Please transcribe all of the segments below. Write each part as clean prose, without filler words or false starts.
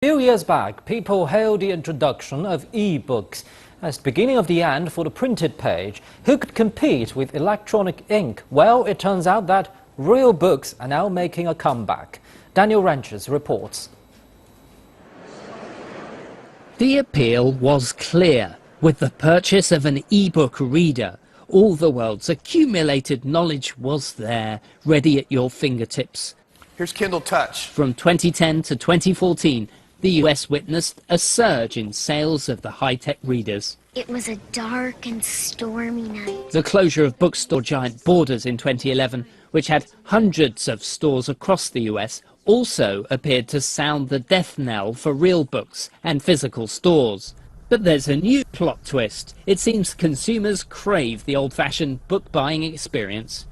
A few years back, people hailed the introduction of e-books as the beginning of the end for the printed page. Who could compete with electronic ink? Well, it turns out that real books are now making a comeback. Daniel Ranches reports. The appeal was clear. With the purchase of an e-book reader, all the world's accumulated knowledge was there, ready at your fingertips. Here's Kindle Touch. From 2010 to 2014, the US witnessed a surge in sales of the high-tech readers. It was a dark and stormy night. The closure of bookstore giant Borders in 2011, which had hundreds of stores across the US, also appeared to sound the death knell for real books and physical stores. But there's a new plot twist. It seems consumers crave the old-fashioned book-buying experience.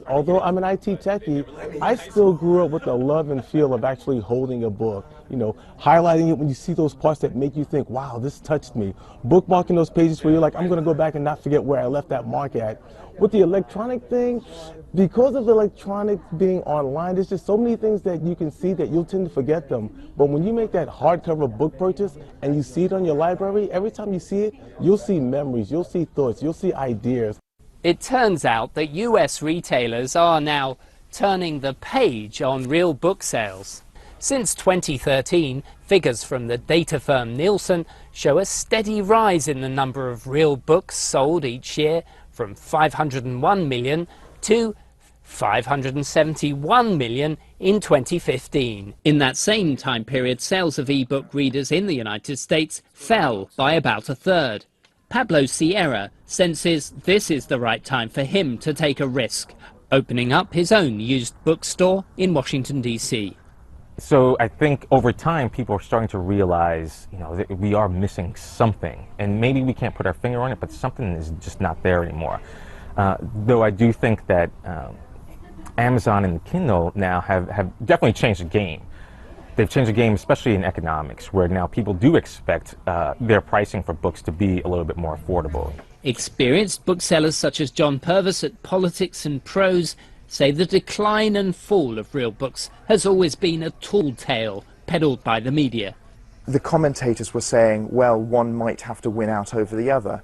Although I'm an IT techie, I still grew up with the love and feel of actually holding a book. You know, highlighting it when you see those parts that make you think, wow, this touched me. Bookmarking those pages where you're like, I'm going to go back and not forget where I left that mark at. With the electronic thing, because of electronic being online, there's just so many things that you can see that you'll tend to forget them. But when you make that hardcover book purchase and you see it on your library, every time you see it, you'll see memories, you'll see thoughts, you'll see ideas. It turns out that US retailers are now turning the page on real book sales. Since 2013, figures from the data firm Nielsen show a steady rise in the number of real books sold each year, from 501 million to 571 million in 2015. In that same time period, sales of e-book readers in the United States fell by about a third. Pablo Sierra senses this is the right time for him to take a risk, opening up his own used bookstore in Washington, D.C. So I think over time people are starting to realize, that we are missing something, and maybe we can't put our finger on it, but something is just not there anymore. Though I do think that Amazon and Kindle now have definitely changed the game. They've changed the game, especially in economics, where now people do expect their pricing for books to be a little bit more affordable. Experienced booksellers such as John Purvis at Politics and Prose say the decline and fall of real books has always been a tall tale peddled by the media. The commentators were saying, well, one might have to win out over the other.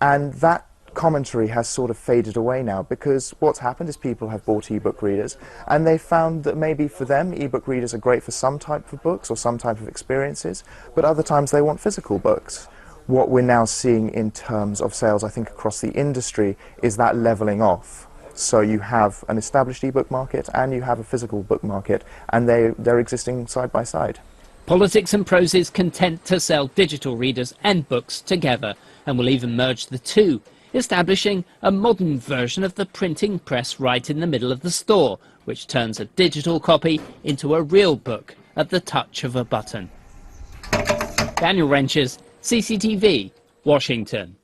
And that commentary has sort of faded away now, because what's happened is people have bought e-book readers and they found that maybe for them e-book readers are great for some type of books or some type of experiences, but other times they want physical books. What we're now seeing in terms of sales, I think, across the industry is that leveling off. So you have an established e-book market and you have a physical book market, and they're existing side by side. Politics and Prose is content to sell digital readers and books together, and will even merge the two, establishing a modern version of the printing press right in the middle of the store, which turns a digital copy into a real book at the touch of a button. Daniel Ranches, CCTV, Washington.